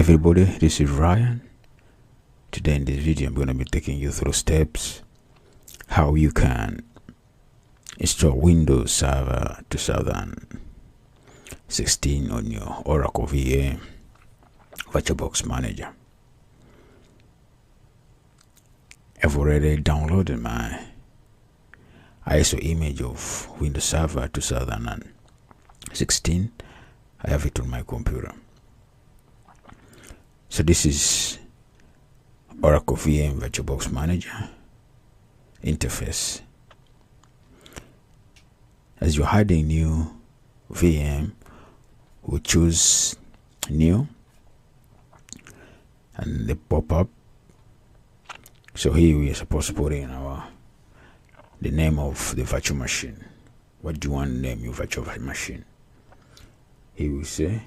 everybody, this is Ryan. Today in this video I'm going to be taking you through steps how you can install Windows Server 2016 on your Oracle VM VirtualBox Manager. I've already downloaded my ISO image of Windows Server 2016. I have it on my computer. So this is Oracle VM VirtualBox Manager interface. As you're adding new VM, we choose new and they pop up. So here we are supposed to put in the name of the virtual machine. What do you want to name your virtual machine? Here we say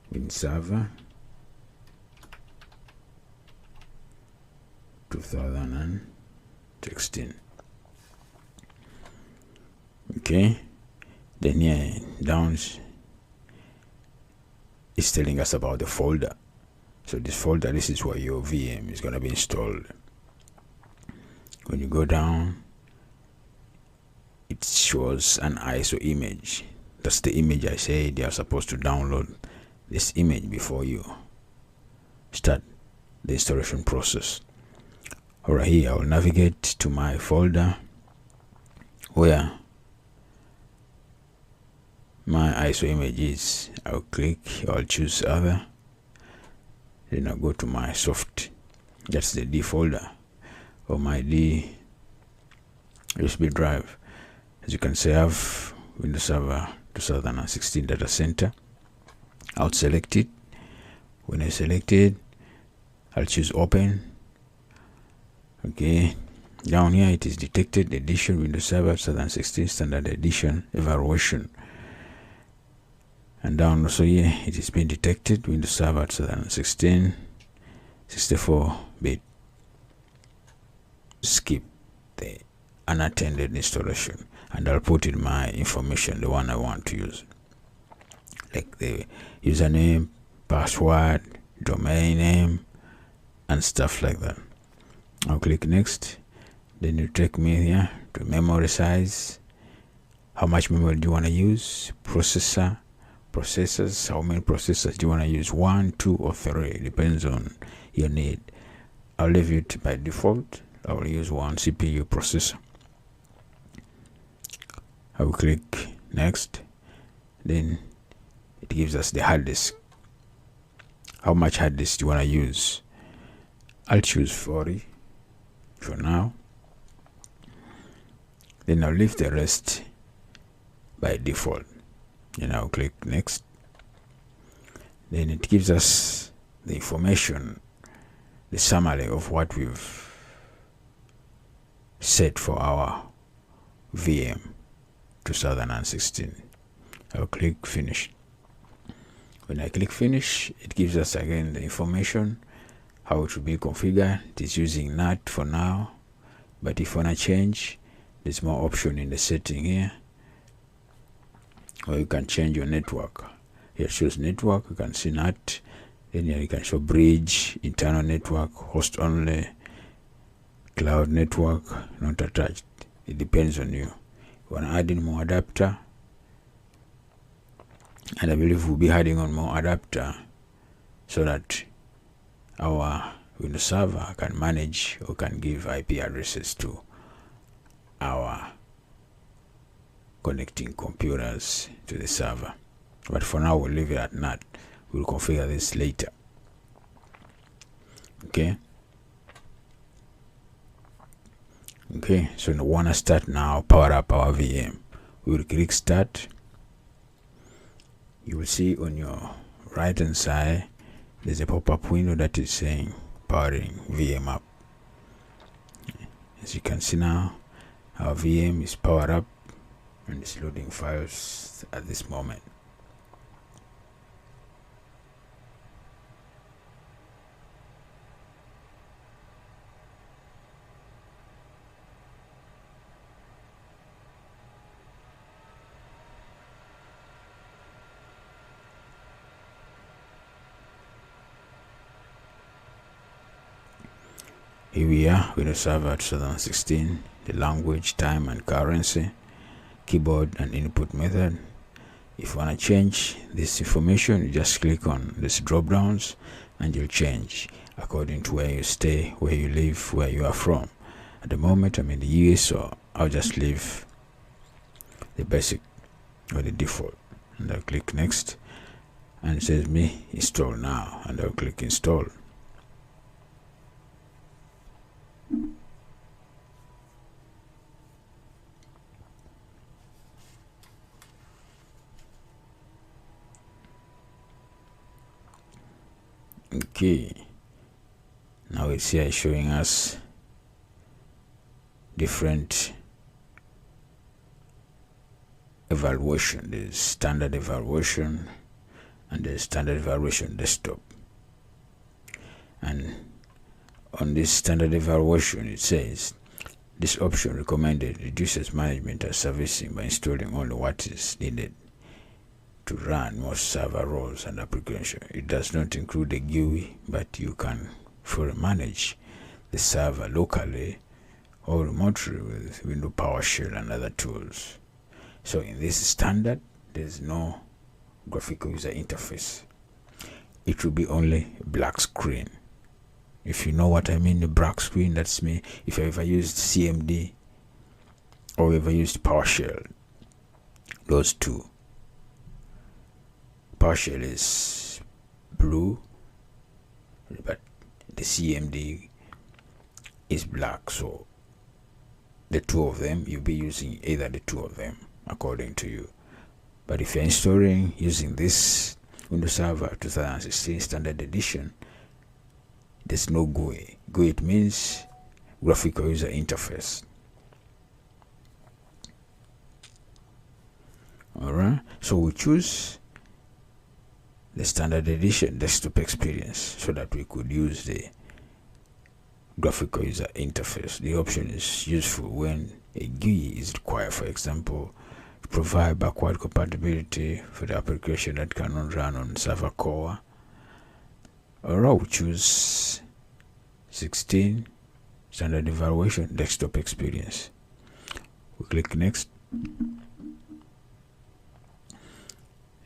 Windows Server 2016. Okay, then here down is telling us about the folder. So this folder, this is where your VM is going to be installed. When you go down, it shows an ISO image. That's the image I said you are supposed to download this image before you start the installation process. Alright, here I will navigate to my folder where my ISO image is. I'll choose other, then I'll go to my soft, that's the D folder or my D USB drive. As you can see, I have Windows Server 2016 data center. I'll select it. When I select it, I'll choose open. Okay, down here it is detected edition Windows Server 2016 standard edition evaluation, and down also here it is being detected Windows Server 2016 64-bit. Skip the unattended installation and I'll put in my information, the one I want to use, like the username, password, domain name and stuff like that. I'll click next. Then you take me here to memory size. How much memory do you want to use? Processors, how many processors do you want to use? 1, 2 or 3, depends on your need. I'll leave it by default. I will use one CPU processor. I will click next. Then it gives us the hard disk. How much hard disk do you want to use? I'll choose 40 for now. Then I'll leave the rest by default. Then I'll click next. Then it gives us the information, the summary of what we've set for our VM 2016. I'll click finish. When I click finish, it gives us again the information how it should be configured. It is using NAT for now, but if you want to change, there's more option in the setting here, or you can change your network. Here shows network, you can see NAT. Then here you can show bridge, internal network, host only, cloud network, not attached. It depends on you. You want to add in more adapter, and I believe we'll be adding on more adapter so that our Windows Server can manage or can give IP addresses to our connecting computers to the server. But for now, we'll leave it at NAT. We'll configure this later. Okay. Okay, so we want to start now, power up our VM. We will click start. You will see on your right hand side there's a pop-up window that is saying powering VM up. As you can see now, our VM is powered up and it's loading files at this moment. Here we are, Windows Server 2016, the language, time and currency, keyboard and input method. If you want to change this information, you just click on these drop downs and you'll change according to where you stay, where you live, where you are from. At the moment I'm in the US, so I'll just leave the basic or the default, and I'll click next, and it says me install now, and I'll click install. Okay, now it's here showing us different evaluation. There's standard evaluation and there's standard evaluation desktop. And on this standard evaluation, it says this option recommended reduces management and servicing by installing only what is needed to run most server roles and applications. It does not include the GUI, but you can fully manage the server locally or remotely with Windows PowerShell and other tools. So in this standard, there's no graphical user interface. It will be only black screen. If you know what I mean, the black screen, that's me. If you ever used CMD or ever used PowerShell, those two. PowerShell is blue, but the CMD is black. So the two of them, you'll be using either the two of them according to you. But if you're installing using this Windows Server 2016 Standard Edition, there's no GUI. GUI, it means graphical user interface. Alright, so we choose the Standard Edition desktop experience so that we could use the graphical user interface. The option is useful when a GUI is required, for example, to provide backward compatibility for the application that cannot run on server core. Or I'll choose 16 standard evaluation desktop experience. We click next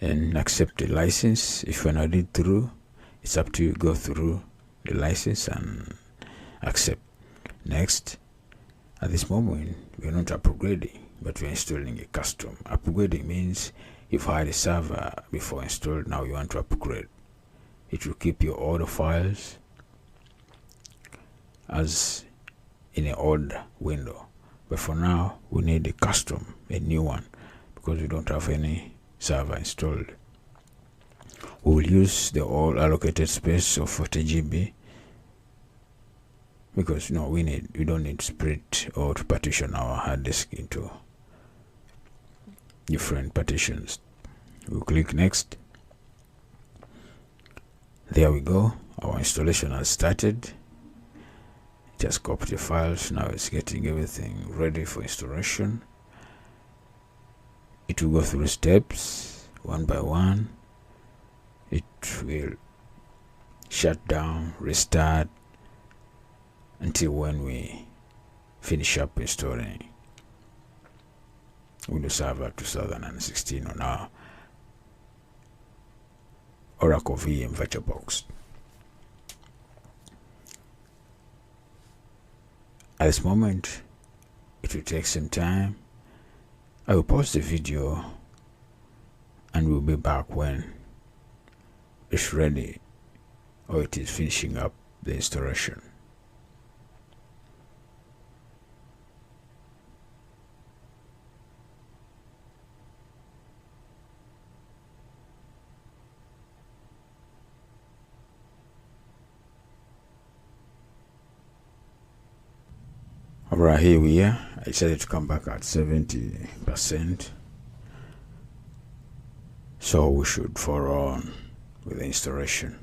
and accept the license. If you're not read through, it's up to you. Go through the license and accept. Next. At this moment, we're not upgrading, but we're installing a custom. Upgrading means you've had a server before installed, now you want to upgrade. It will keep your older files as in an old window, but for now we need a custom, a new one, because we don't have any server installed. We will use the all allocated space of 40 GB because we don't need to split or to partition our hard disk into different partitions. We'll click next. There we go, our installation has started. Just copy the files. Now it's getting everything ready for installation. It will go through steps one by one. It will shut down, restart until when we finish up installing Windows Server 2016 on our Oracle VM VirtualBox. At this moment, it will take some time. I will pause the video and we'll be back when it's ready or it is finishing up the installation. Alright, here we are. I decided to come back at 70%. So we should follow on with the installation.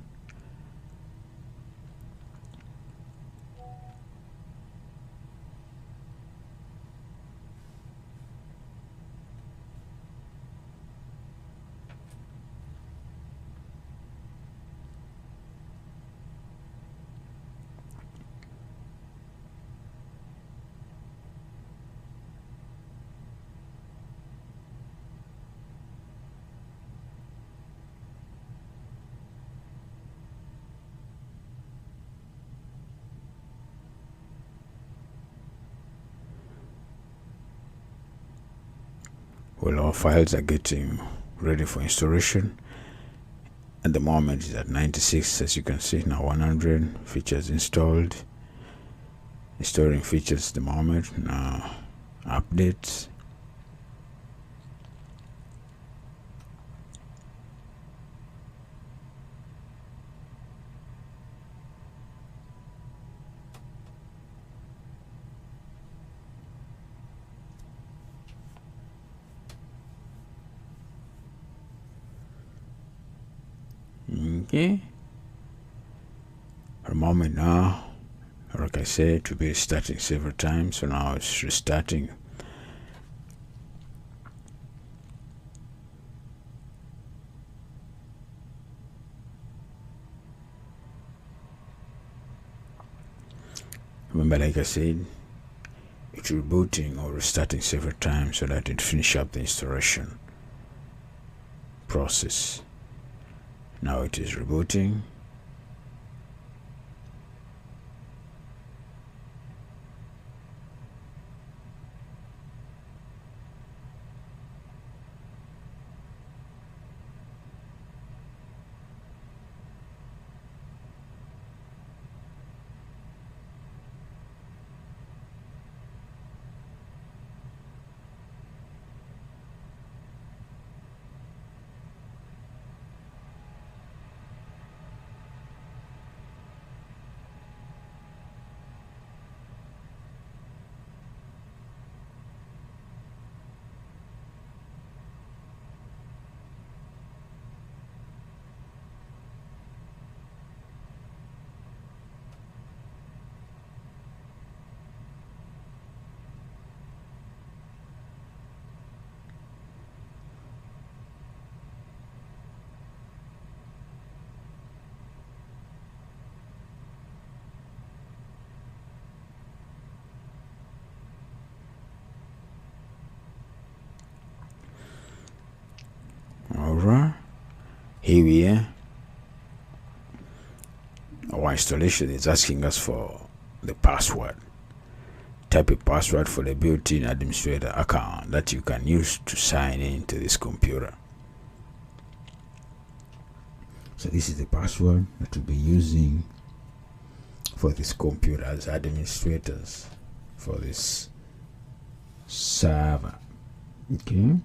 Well, our files are getting ready for installation. At the moment it's at 96, as you can see. Now 100 features installed. Installing features at the moment. Now updates. Okay, for a moment now, like I said, it will be starting several times, so now it's restarting. Remember, like I said, it's rebooting or restarting several times so that it finish up the installation process. Now it is rebooting. Alright, here we are. Our installation is asking us for the password. Type a password for the built-in administrator account that you can use to sign in to this computer. So this is the password that we'll be using for this computer as administrators for this server. Okay,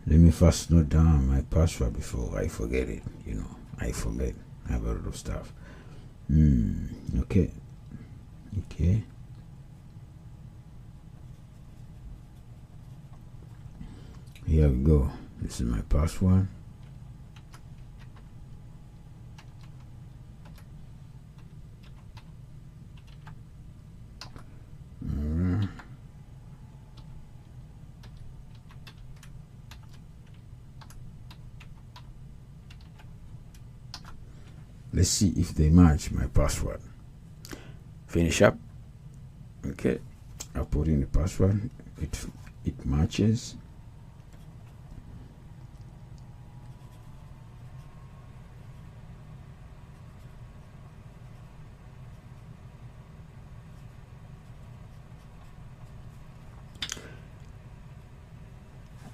let me first note down my password before I forget it. I forget. I have a lot of stuff. Okay. Here we go. This is my password. Let's see if they match my password. Finish up. Okay, I put in the password. It matches.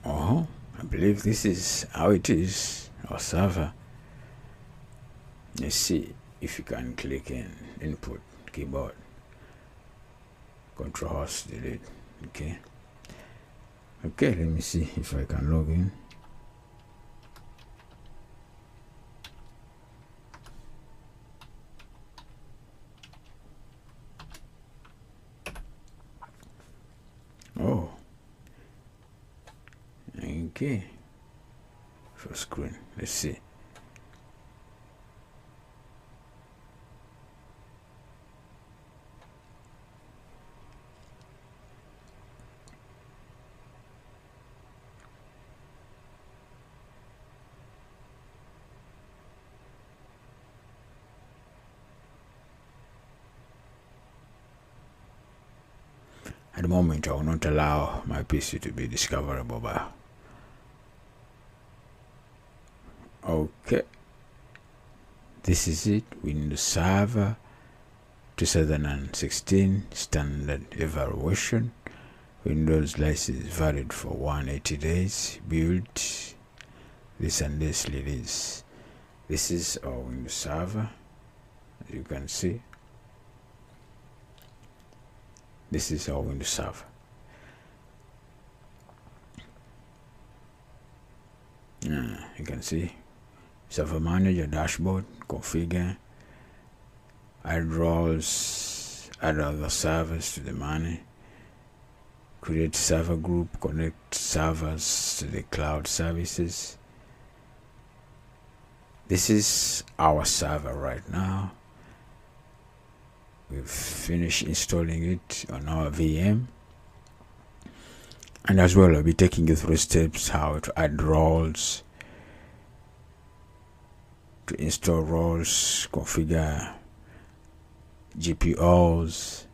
I believe this is how it is, our server. Let's see if you can click in input keyboard, Control + delete. Okay, let me see if I can log in. Okay, full screen. Let's see. At the moment, I will not allow my PC to be discoverable by. Okay, this is it. Windows Server 2016 standard evaluation. Windows license valid for 180 days. Build this and this release. This is our Windows server, as you can see. This is our Windows server. You can see server manager, dashboard, configure, add roles, add other servers to the money, create server group, connect servers to the cloud services. This is our server right now. We've finished installing it on our VM, and as well I'll be taking you through steps how to add roles, to install roles, configure GPOs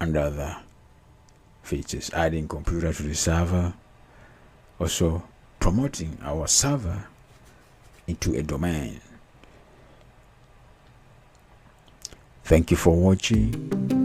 and other features, adding computer to the server, also promoting our server into a domain. Thank you for watching.